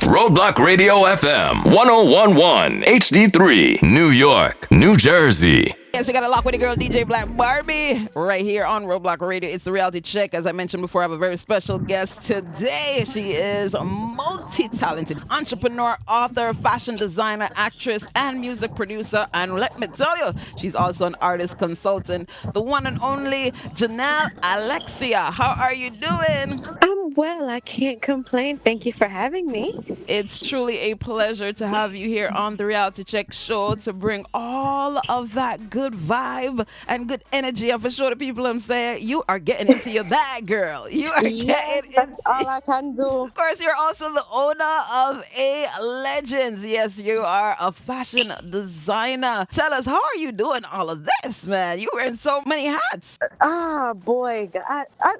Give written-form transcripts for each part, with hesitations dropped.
Roadblock Radio FM 1011 HD3, New York, New Jersey. Yes, you got to lock with the girl DJ Black Barbie right here on Roadblock Radio. It's the reality check. As I mentioned before, I have a very special guest today. She is a multi-talented entrepreneur, author, fashion designer, actress, and music producer. And let me tell you, she's also an artist consultant. The one and only JENELLE ALEXIA. How are you doing? I'm well. I can't complain. Thank you for having me. It's truly a pleasure to have you here on the Reality Check show to bring all of that good vibe and good energy. And for sure, the people I'm saying, you are getting into your bag, girl. You are Yes, getting that's in. all I can do. Of course, you're also the owner of A Legends. Yes, you are a fashion designer. Tell us, how are you doing all of this, man? You wearing so many hats. Ah, boy.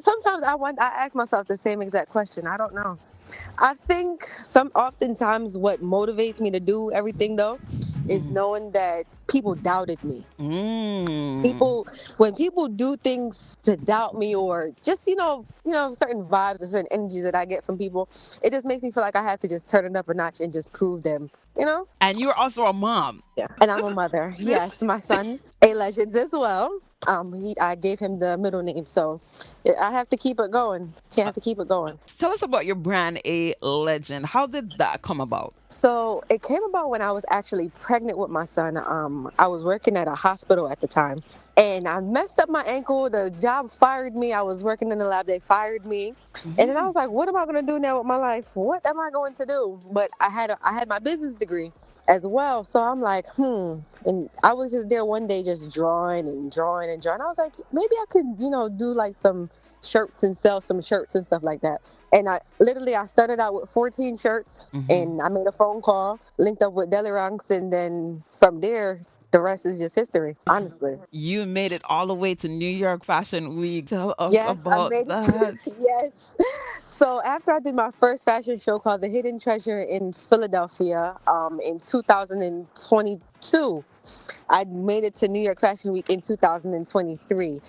Sometimes I ask myself the same exact question. I don't know. I think oftentimes what motivates me to do everything though is knowing that people doubted me. Mm. When people do things to doubt me or just certain vibes or certain energies that I get from people, it just makes me feel like I have to just turn it up a notch and just prove them. And you're also a mom. Yeah. And I'm a mother. Yes, my son, A Legends as well. I gave him the middle name, so I have to keep it going. Can't have to keep it going. Tell us about your brand, A Legend. How did that come about? So it came about when I was actually pregnant with my son. I was working at a hospital at the time, and I messed up my ankle. The job fired me. I was working in the lab. They fired me, and then I was like, "What am I going to do now with my life? What am I going to do?" But I had my business degree as well, so I'm like, And I was just there one day, just drawing and drawing and drawing. I was like, maybe I could, do like some shirts and sell some shirts and stuff like that. And I started out with 14 shirts, and I made a phone call, linked up with Deliranks, and then from there, the rest is just history, honestly. You made it all the way to New York Fashion Week. Tell us Yes, I about made it. that. Yes. So after I did my first fashion show called The Hidden Treasure in Philadelphia, in 2022, I made it to New York Fashion Week in 2023.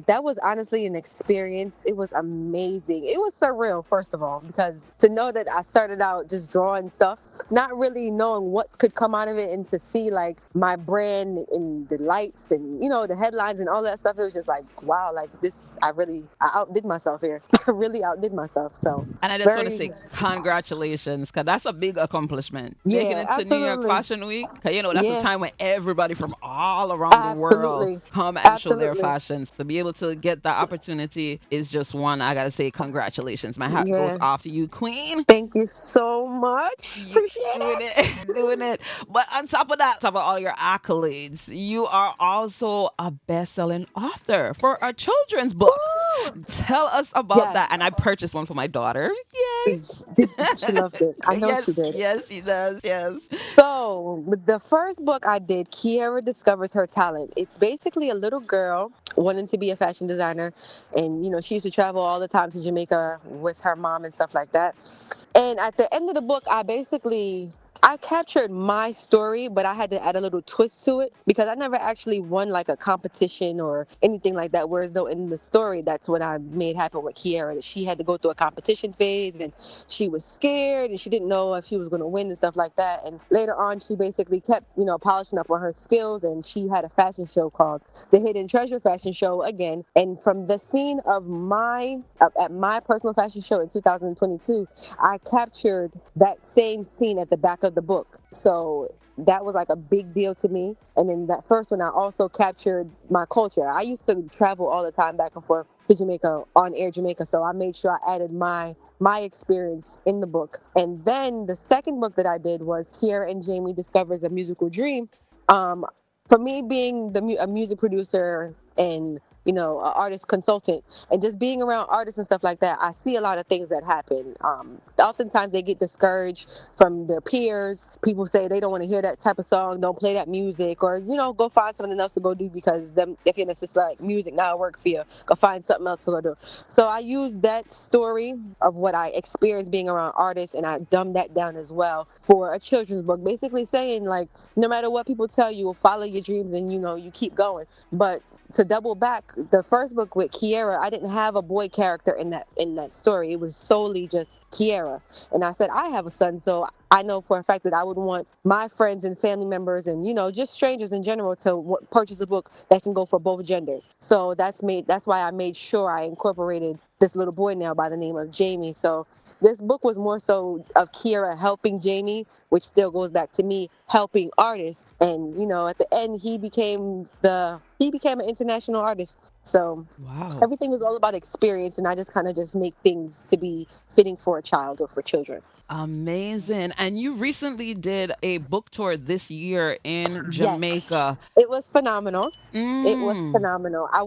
That was honestly an experience. It was amazing. It was surreal, first of all, because to know that I started out just drawing stuff, not really knowing what could come out of it, and to see like my brand and the lights and the headlines and all that stuff, it was just like, wow, like this, I outdid myself here. I really outdid myself. So And I just want to say congratulations, because that's a big accomplishment. Making yeah, it to New York absolutely. Fashion Week, because that's a Yeah, time when everybody from all around the world absolutely. come and show their Absolutely. fashions. To be able to get that opportunity is just one. I got to say congratulations. My hat goes Yeah. off to you, Queen. Thank you so much. You Appreciate doing it. it, doing it. But on top of that, top of all your accolades, you are also a best-selling author for a children's book. Woo! Tell us about that. And I Yes. purchased one for my daughter. Yay! She loved it. I know Yes, she did. yes, she does. Yes. So, with the first book I did, Kiara Discovers Her Talent. It's basically a little girl wanting to be a fashion designer. And, she used to travel all the time to Jamaica with her mom and stuff like that. And at the end of the book, I captured my story, but I had to add a little twist to it because I never actually won like a competition or anything like that. Whereas though in the story, that's what I made happen with Kiara. That she had to go through a competition phase and she was scared and she didn't know if she was going to win and stuff like that. And later on, she basically kept, polishing up on her skills, and she had a fashion show called The Hidden Treasure Fashion Show again. And from the scene of at my personal fashion show in 2022, I captured that same scene at the back of the book. So that was like a big deal to me. And then that first one, I also captured my culture. I used to travel all the time back and forth to Jamaica, on Air Jamaica. So I made sure I added my experience in the book. And then the second book that I did was Kiara and Jamie Discovers a Musical Dream. For me, being a music producer and an artist consultant, and just being around artists and stuff like that, I see a lot of things that happen. Oftentimes they get discouraged from their peers. People say they don't want to hear that type of song, don't play that music, or go find something else to go do because it's just like music not work for you. Go find something else to go do. So I use that story of what I experienced being around artists, and I dumbed that down as well for a children's book, basically saying like, no matter what people tell you, follow your dreams and you keep going. But to double back, the first book with Kiera, I didn't have a boy character in that story. It was solely just Kiera. And I said, I have a son, so I know for a fact that I would want my friends and family members and, just strangers in general to purchase a book that can go for both genders. So that's why I made sure I incorporated this little boy now by the name of Jamie. So this book was more so of Kiera helping Jamie, which still goes back to me helping artists. And, at the end, he became an international artist. So Wow. everything is all about experience, and I just kind of just make things to be fitting for a child or for children. Amazing. And you recently did a book tour this year in Yes, Jamaica. it was phenomenal. It was Mm. phenomenal. I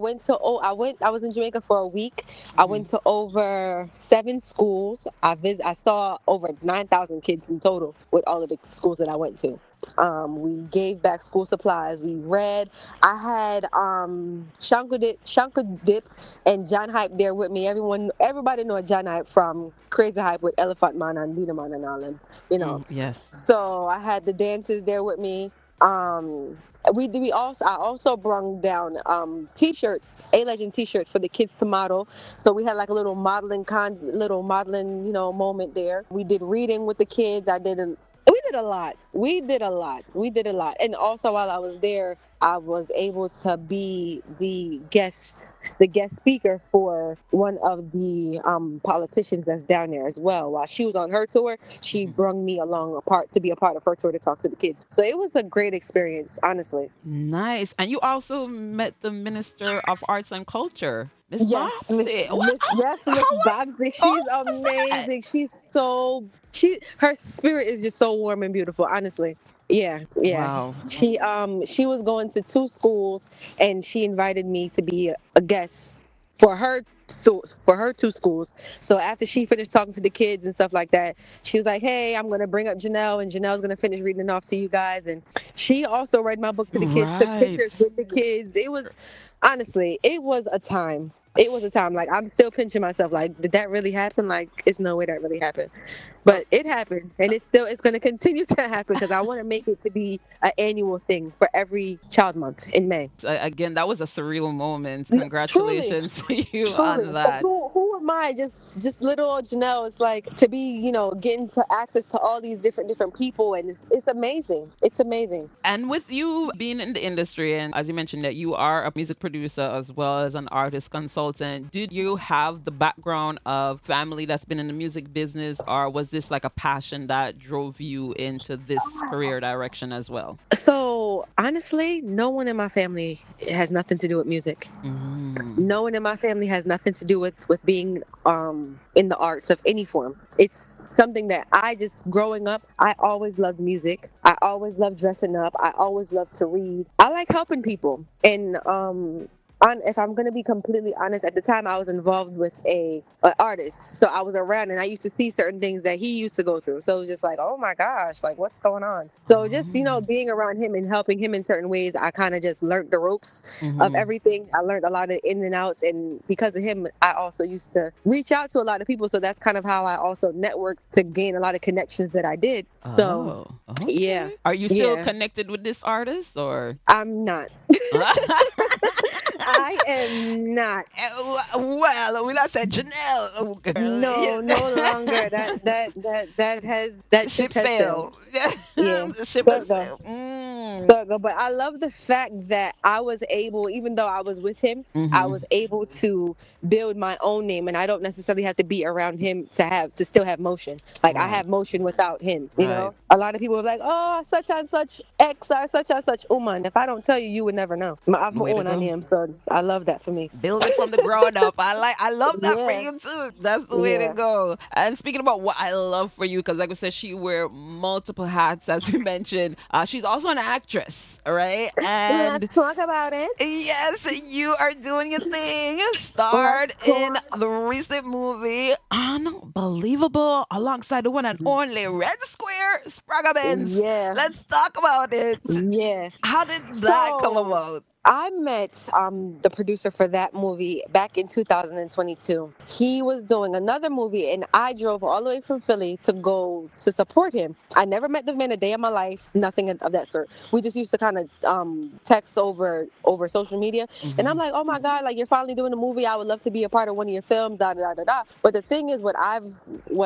was in Jamaica for a week. I Mhm. went to over 7 schools. I saw over 9,000 kids in total with all of the schools that I went to. We gave back school supplies. We read. I had Shanka Dip and John Hype there with me. Everybody know John Hype from Crazy Hype with Elephant Man and Beat Man and all them. You know. Yes. So I had the dancers there with me. Um, we also I also brung down t-shirts, A Legend t-shirts for the kids to model. So we had like a little modeling moment there. We did reading with the kids. We did a lot. And also while I was there, I was able to be the guest speaker for one of the politicians that's down there as well. While she was on her tour, she Mhm. brung me along to be a part of her tour to talk to the kids. So it was a great experience, honestly. Nice. And you also met the Minister of Arts and Culture, Miss Yes, Bobsy. Miss How was Bobsy. all She's that? amazing. Her spirit is just so warm and beautiful, honestly. Yeah, yeah. Wow. She was going to 2 schools, and she invited me to be a guest for her. So for her 2 schools. So after she finished talking to the kids and stuff like that, she was like, "Hey, I'm gonna bring up Janelle, and Janelle's gonna finish reading it off to you guys." And she also read my book to the kids, took Right. pictures with the kids. It was honestly, it was a time. It was a time. Like I'm still pinching myself. Like, did that really happen? Like, it's no way that really happened. Uh, But it happened, and it's going to continue to happen because I want to make it to be an annual thing for every Child Month in May. Again, that was a surreal moment. Truly, Congratulations to you truly. on Because that. who am I? Just little old Janelle. It's like to be, getting to access to all these different people, and it's amazing. It's amazing. And with you being in the industry, and as you mentioned that you are a music producer as well as an artist consultant, did you have the background of family that's been in the music business, or was this like a passion that drove you into this career direction as well? So honestly, no one in my family has nothing to do with music. Mm. No one in my family has nothing to do with being in the arts of any form. It's something that I just growing up, I always loved music. I always loved dressing up. I always loved to read. I like helping people. And if I'm gonna be completely honest, at the time I was involved with a artist, so I was around and I used to see certain things that he used to go through. So it was just like, oh my gosh, like what's going on? So just Oh. being around him and helping him in certain ways, I kind of just learned the ropes of Mm-hmm. everything. I learned a lot of in and outs, and because of him, I also used to reach out to a lot of people. So that's kind of how I also networked to gain a lot of connections that I did. So Oh, yeah, okay. Are you still yeah, connected with this artist or? I'm not. I am not. Well, when I said Janelle, oh, girl, No, no longer. That ship ship has sailed. sail. Yeah. The ship So has it go. sailed. Mm. So it go. But I love the fact that I was able, even though I was with him, I Mm-hmm. was able to build my own name, and I don't necessarily have to be around him to still have motion. Like I Right, have motion without him. right. A lot of people are like, oh, such and such X or such and such woman. If I don't tell you, you would never know. I've Way to own on go. him, so I love that for me. Build it from the ground up. I love that for Yeah, you too. That's the way to yeah. go. And speaking about what I love for you, because like I said, she wear multiple hats, as we mentioned. She's also an actress, right? Let's And talk about it. yes, you are doing your thing. Starred Let's in talk. the recent movie Unbelievable alongside the one and only Red Square, Spragga Benz. Yeah, Let's talk about it. yeah. How did that come So about? I met the producer for that movie back in 2022. He was doing another movie, and I drove all the way from Philly to go to support him. I never met the man a day of my life, nothing of that sort. We just used to kind of text over social media, and I'm Mm-hmm. like, oh my God, like you're finally doing a movie. I would love to be a part of one of your films. Da da da da da. But the thing is, what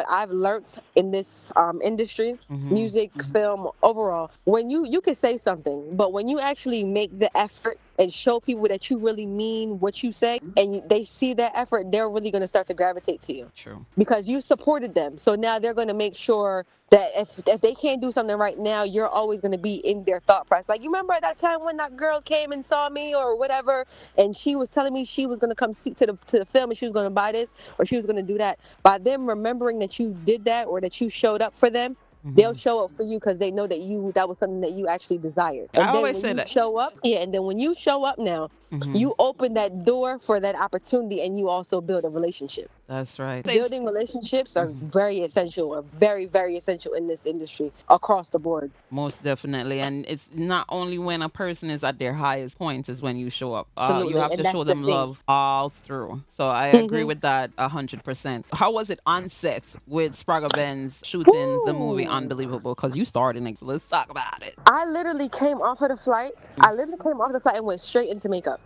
I've learned in this industry, Mm-hmm. music, film, overall, when you can say something, but when you actually make the effort and show people that you really mean what you say, and they see that effort, they're really going to start to gravitate to you True. because you supported them. So now they're going to make sure that if they can't do something right now, you're always going to be in their thought process. Like, you remember that time when that girl came and saw me or whatever, and she was telling me she was going to come see to the film and she was going to buy this or she was going to do that. By them remembering that you did that or that you showed up for them, they'll Mm-hmm. show up for you because they know that was something that you actually desired. I And then always when say you that. show up, yeah, and then when you show up now, Mm-hmm. you open that door for that opportunity and you also build a relationship. That's right. Building relationships are Mhm. very essential, or very, very essential in this industry across the board. Most definitely. And it's not only when a person is at their highest point is when you show up. You Absolutely. have And to that's show the them thing. love all through. So I agree Hmm. with that 100%. How was it on set with Spragga Benz shooting the movie Woo! Unbelievable? Because you starred in it. So let's talk about it. I literally came off of the flight. I literally came off the flight and went straight into makeup.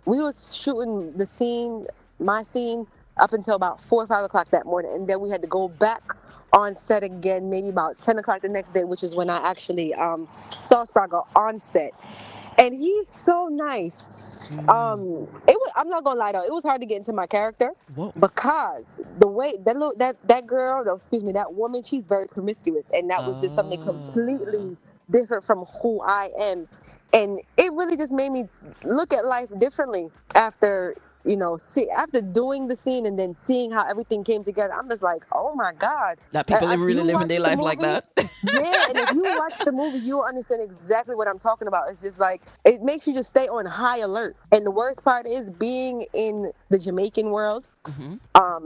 We was shooting the scene, my scene, up until about 4 or 5 o'clock that morning, and then we had to go back on set again, maybe about 10 o'clock the next day, which is when I actually saw Sprago on set. And he's so nice. Mm. I'm not gonna lie though, it was hard to get into my character Whoa. because the way that girl, no, excuse me, that woman, she's very promiscuous, and that was just something Uh, completely different from who I am, and it really just made me look at life differently after after doing the scene and then seeing how everything came together. I'm just like, oh my God. that people If really you living watch their the life like movie, that. yeah, and if you watch the movie, you'll understand exactly what I'm talking about. It's just like it makes you just stay on high alert. And the worst part is being in the Jamaican world. Hmm.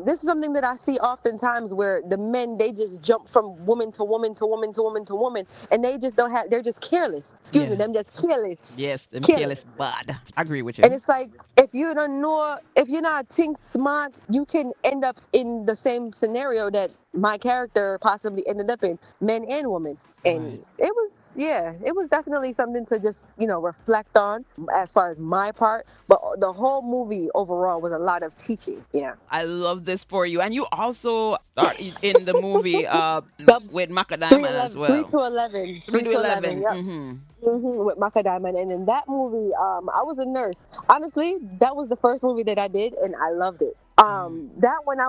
This is something that I see oftentimes where the men, they just jump from woman to woman to woman to woman to woman, and they just don't have. They're just careless. Excuse me, Yeah. them just careless, Yes, them careless careless. bad. I agree with And you. it's like if you don't know, if you're not think smart, you can end up in the same scenario that my character possibly ended up in, men and women. Right. And it was definitely something to just reflect on as far as my part. But the whole movie overall was a lot of teaching. Yeah. I love this for you. And you also start in the movie The with Maca three Diamond as eleven, three well. to 11, 3 3 to to 11. 11. Yep. Mm-hmm. With Maka Diamond, and in that movie, I was a nurse. Honestly, that was the first movie that I did, and I loved it. That one I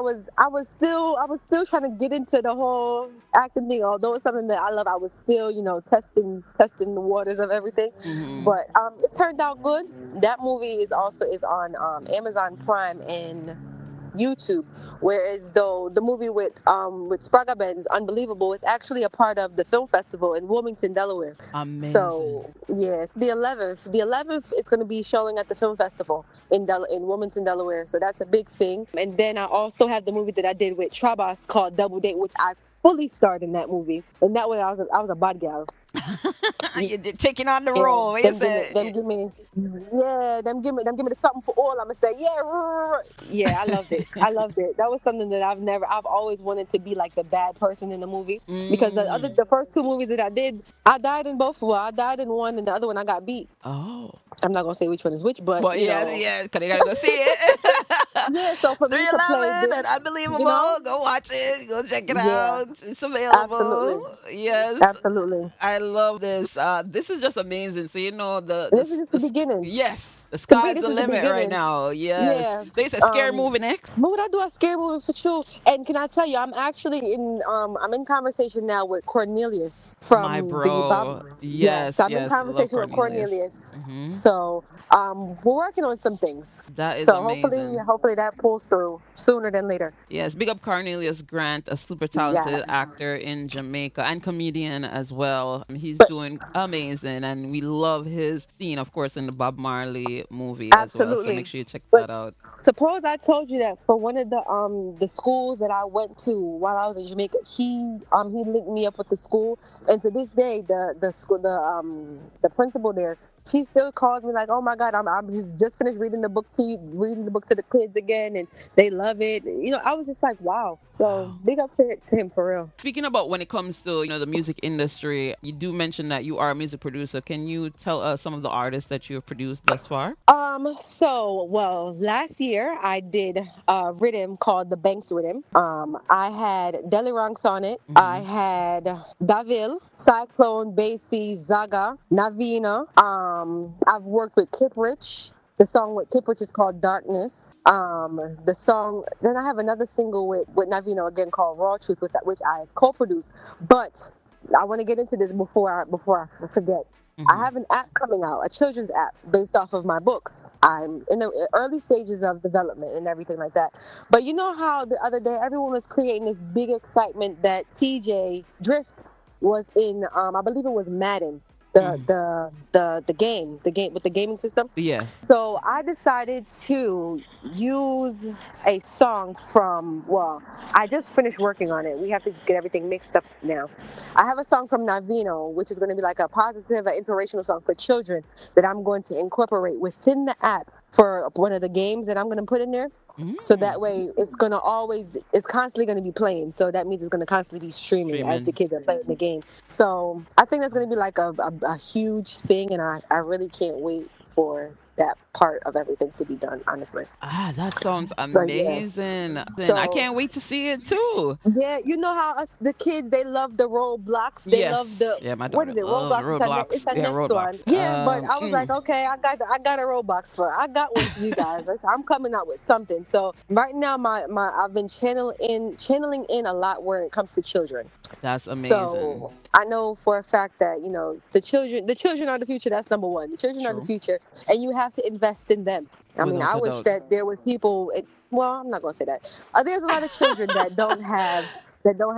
was still trying to get into the whole acting thing. Although it's something that I love, I was still testing the waters of everything. Mm-hmm. But it turned out good. That movie is on Amazon Prime and YouTube. Whereas though the movie with Spraga Benz, Unbelievable, is actually a part of the film festival in Wilmington, Delaware. Amazing. So yes, the 11th is going to be showing at the film festival in Wilmington, Delaware. So that's a big thing. And then I also have the movie that I did with Trabas called Double Date, which I fully starred in that movie. And that way I was a bad gal. You're taking on the Yeah, role. You them give me, said, them give me the something for all. I'ma say, yeah. I loved it. I loved it. That was something that I've always wanted to be like the bad person in the movie because mm. the first two movies that I did, I died in both. Well, I died in one, and the other one I got beat. Oh. I'm not gonna say which one is which, but But yeah, yeah, because you got to go see it. yeah. So for me to play 311 and this, Unbelievable. Go watch it. Go check it yeah, out. It's absolutely, available. Yes. absolutely. I love this. This is just amazing. So, This is just the beginning. yes, the To me, sky's this the is the limit right beginning. now. Yes. Yeah. They said scary movie next. But would I do a scary movie for you? And can I tell you, I'm in conversation now with Cornelius My from the bro. Bob. Yes, Yes, I'm in yes. Love conversation with Cornelius. Cornelius. Hmm. So we're working on some things. That is So hopefully, amazing. hopefully that pulls through sooner than later. Yes, big up Cornelius Grant, a super talented Yes. actor in Jamaica and comedian as well. He's But doing amazing, and we love his scene, of course, in the Bob Marley movie as well. So make absolutely. sure you check But that out. suppose I told you that for one of the schools that I went to while I was in Jamaica, he linked me up with the school, and to this day the school the principal there she still calls me like, "Oh my God, I'm just finished reading the book to you, reading the book to the kids again, and they love it." I was just like, "Wow!" So Wow. big up to him for real. Speaking about when it comes to the music industry, you do mention that you are a music producer. Can you tell us some of the artists that you have produced thus far? So, well, last year I did a rhythm called the Banks Rhythm. I had Deliranks on it. I Hmm. had Davil, Cyclone, Basie, Zaga, Navina. I've worked with Kip Rich. The song with Kip Rich is called Darkness. The song, then I have another single with Navino again called Raw Truth, which I co-produced. But I want to get into this before I forget. I Hmm. have an app coming out, a children's app based off of my books. I'm in the early stages of development and everything like that. But you know how the other day everyone was creating this big excitement that TJ Drift was in, I believe it was Madden, the Hmm. the the game with the gaming system. Yes. So I decided to use a song from, well, I just finished working on it. We have to just get everything mixed up now. I have a song from Navino, which is going to be like a positive, an inspirational song for children that I'm going to incorporate within the app for one of the games that I'm going to put in there. So that Mm. way it's constantly going to be playing. So that means it's going to constantly be streaming as the Streaming. kids are playing the game. So I think that's going to be like a huge thing. And I really can't wait for that part of everything to be done, honestly. Ah, that sounds So yeah. amazing. Then I So can't wait to see it too. yeah, you know how us the kids they love the Roblox. They love Yes. the Yeah, my what daughter is it? loves Roblox. It's Roblox. a Yeah, next one. Roblox. Yeah, but I was like, okay, I got a Roblox for. I got one for you guys. I'm coming out with something. So right now, my I've been channeling in a lot where it comes to children. That's amazing. So I know for a fact that the children are the future. That's number one. The children are the True. future, and you have to invest in them. I mean, Without I a wish doubt. that there was people. Well, I'm not gonna say that. There's a lot of children that don't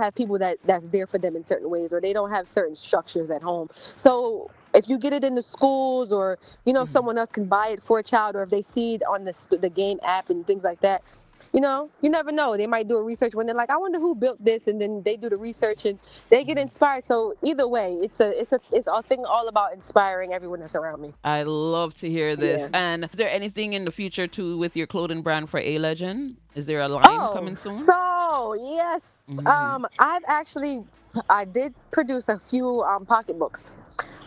have people that's there for them in certain ways, or they don't have certain structures at home. So if you get it in the schools, or Mhm. someone else can buy it for a child, or if they see it on the game app and things like that, you never know. They might do a research when they're like, I wonder who built this, and then they do the research and they get inspired. So either way, it's a thing all about inspiring everyone that's around me. I love to hear this. Yeah. And is there anything in the future too with your clothing brand for A Legend? Is there a line Oh, coming soon? so yes. Hmm. I did produce a few pocketbooks.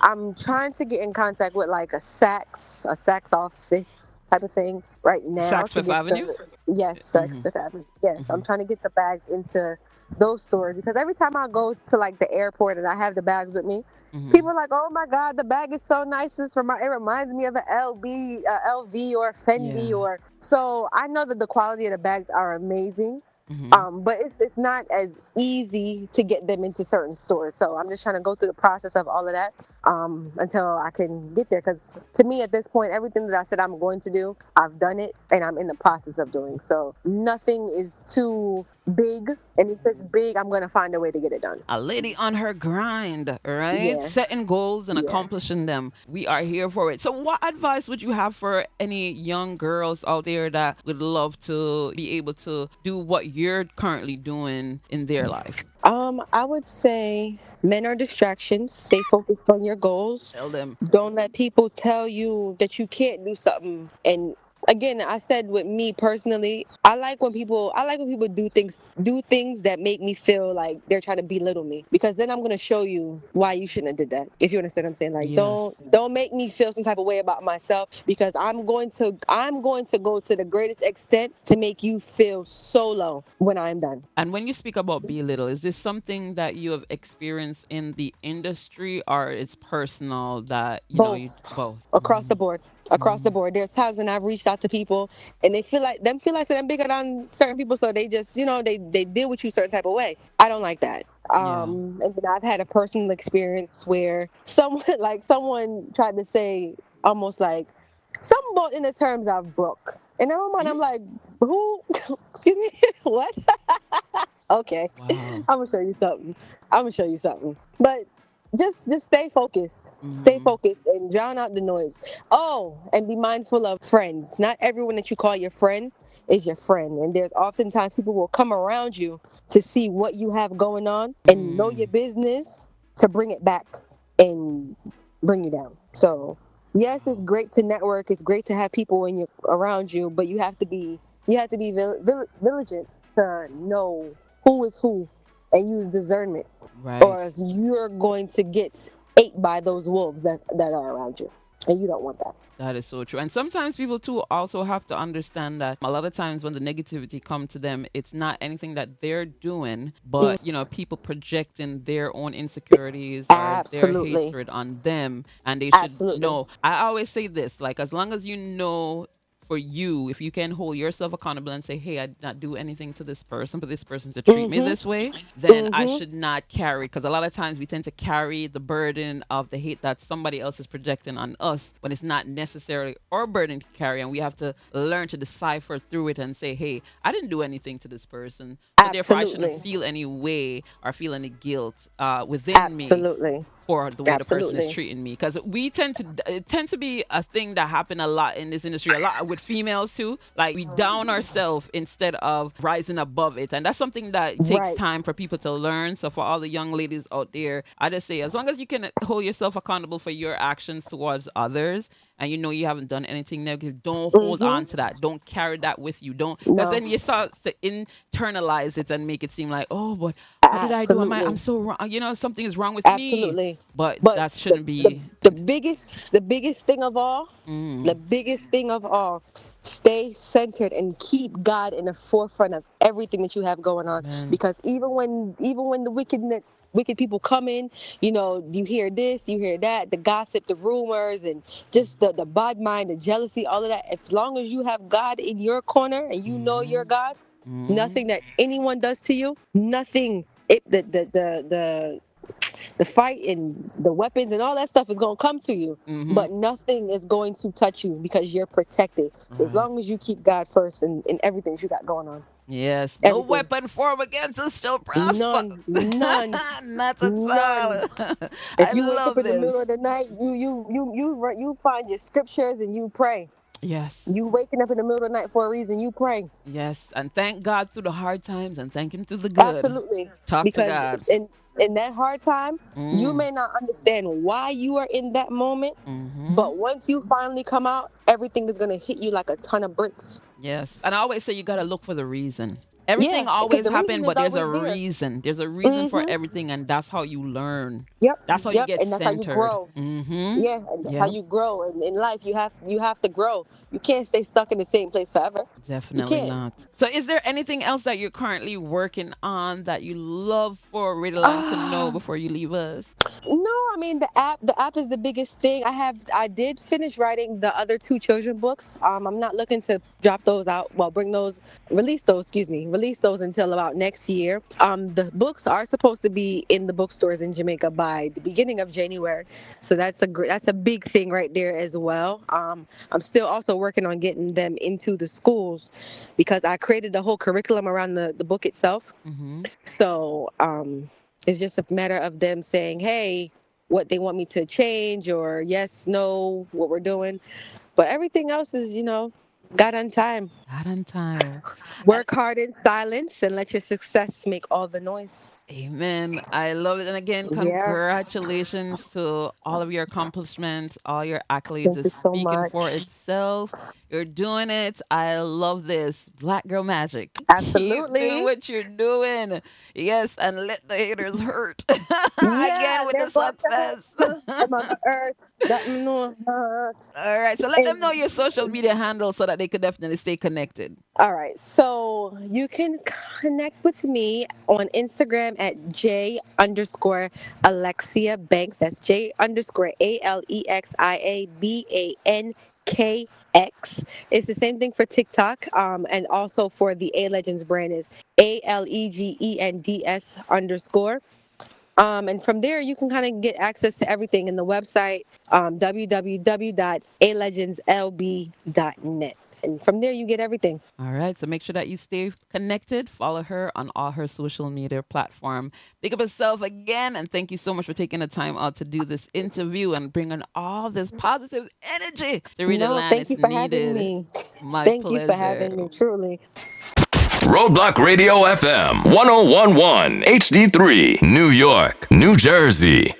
I'm trying to get in contact with like a Saks office type of thing right now Saks to Fifth get Avenue? the yes, Saks Hmm. Fifth Avenue. Yes, I'm Hmm. trying to get the bags into those stores because every time I go to like the airport and I have the bags with me, Hmm. people are like, "Oh my God, the bag is so nice. It reminds me of an LV or Fendi Yeah. or." So I know that the quality of the bags are amazing. Hmm. But it's not as easy to get them into certain stores. So I'm just trying to go through the process of all of that until I can get there. Because to me, at this point, everything that I said I'm going to do, I've done it, and I'm in the process of doing. So nothing is too big, and if it's big, I'm going to find a way to get it done. A lady on her grind, right? Yeah, Setting goals and yeah. accomplishing them. We are here for it. So, what advice would you have for any young girls out there that would love to be able to do what you're currently doing in their life? I would say men are distractions. Stay focused on your goals. Tell them. Don't let people tell you that you can't do something. And again, I said with me personally, I like when people do things that make me feel like they're trying to belittle me, because then I'm gonna show you why you shouldn't have did that. If you understand what I'm saying, like Yes. don't make me feel some type of way about myself, because I'm going to go to the greatest extent to make you feel so low when I'm done. And when you speak about belittle, is this something that you have experienced in the industry or it's personal that, you Both, both? across the Hmm. board. Across the Hmm. board, there's times when I've reached out to people and they feel like they're bigger than certain people, so they just they deal with you a certain type of way. I don't like that. Yeah. And then I've had a personal experience where someone someone tried to say almost like something about in the terms of broke, and in my mind I'm Mm. like, who? Excuse me. What? Okay. Wow. I'm gonna show you something. But just stay focused. Stay Hmm. focused and drown out the noise. Oh, and be mindful of friends. Not everyone that you call your friend is your friend. And there's oftentimes people will come around you to see what you have going on and know your Mm. business to bring it back and bring you down. So yes, it's great to network. It's great to have people in your around you, but you have to be vigilant to know who is who and use discernment, Right. or else you're going to get ate by those wolves that are around you, and you don't want that. That is so true. And sometimes people too also have to understand that a lot of times when the negativity come to them, it's not anything that they're doing, Mm, but people, projecting their own insecurities or their absolutely, hatred on them. And they should absolutely. know. I always say this, like, as long as you know, for you, if you can hold yourself accountable and say, hey, I did not do anything to this person for this person to treat me Mhm, this way, then I mhm. should not carry. Because a lot of times we tend to carry the burden of the hate that somebody else is projecting on us when it's not necessarily our burden to carry. And we have to learn to decipher through it and say, hey, I didn't do anything to this person. So therefore, I shouldn't Absolutely, feel any way or feel any guilt within me absolutely, for the way the person is absolutely. treating me, because we tend to, it tends to be a thing that happen a lot in this industry, a lot with females too, like we down ourselves instead of rising above it, and that's something that takes Right. time for people to learn. So for all the young ladies out there, I just say, as long as you can hold yourself accountable for your actions towards others, and you haven't done anything negative, don't hold on Mhm. to that, don't carry that with you, don't, because No. then you start to internalize it and make it seem like, oh, but what did I do? I'm Absolutely. so wrong, something is wrong with me, Absolutely. but But that the, shouldn't the be. the biggest thing of all, the Mm, biggest thing of all, stay centered and keep God in the forefront of everything that you have going on. man. Because even when the wicked people come in, you hear this, you hear that, the gossip, the rumors, and just the bad mind, the jealousy, all of that. As long as you have God in your corner and you know your Mm, God, mm, nothing that anyone does to you, nothing. The fight and the weapons and all that stuff is going to come to you, mm-hmm. but nothing is going to touch you because you're protected. So as Right. long as you keep God first in everything that you got going on, Yes. No everything. weapon formed against us shall prosper. None, none, Not at none. all. If I you wake up love in the this. middle of the night, you find your scriptures and you pray. Yes. You waking up in the middle of the night for a reason, you pray. Yes. And thank God through the hard times and thank Him through the good. Absolutely. Talk to Because God. in that hard time, you Mm, may not understand why you are in that moment, mm-hmm. but once you finally come out, everything is going to hit you like a ton of bricks. Yes. And I always say you got to look for the reason. Yeah, Everything because always the reason happen, is but there's a always there. reason. There's a reason for Mhm. everything, and that's how you learn. Yep. That's how you Yep. get And that's how you centered. grow. Mm-hmm. Yeah, and that's how Yeah, you grow. And in life, you have to grow. You can't stay stuck in the same place forever. You definitely can't. not. So is there anything else that you're currently working on that you love for Reader Land to know Ah. before you leave us? No, I mean the app is the biggest thing. I did finish writing the other two children books. I'm not looking to drop those out. Well, release those until about next year. The books are supposed to be in the bookstores in Jamaica by the beginning of January. So that's a big thing right there as well. I'm still also working on getting them into the schools because I created a whole curriculum around the book itself. Mm-hmm. So it's just a matter of them saying, hey, what they want me to change, or yes, no, what we're doing. But everything else is, God on time. Not on time. And Work hard in silence and let your success make all the noise. amen. I love it. And again, Yeah. congratulations to all of your accomplishments, all your accolades. Thank It's you so speaking for much. itself. You're doing it. I love this. Black girl magic. Keep doing Absolutely. what you're doing. Yes, and let the haters hurt. Again Yeah, with they're the going to success. hurt. I'm on the earth. That no hurt. All right. So let them know And your social media handle so that they could definitely stay connected. all right, so you can connect with me on Instagram at J underscore Alexia Banks. That's J underscore ALEXIABANKX. It's the same thing for TikTok. And also for the A Legends brand is ALEGENDS underscore. And from there, you can kind of get access to everything in the website, www.alegendslb.net. And from there, you get everything. All right. So make sure that you stay connected. Follow her on all her social media platform. Big up yourself again. And thank you so much for taking the time out to do this interview and bringing all this positive energy to Reader No, Land. thank It's you for having needed. me. My Thank you for having pleasure. me, truly. Roadblock Radio FM 1011 HD3, New York, New Jersey.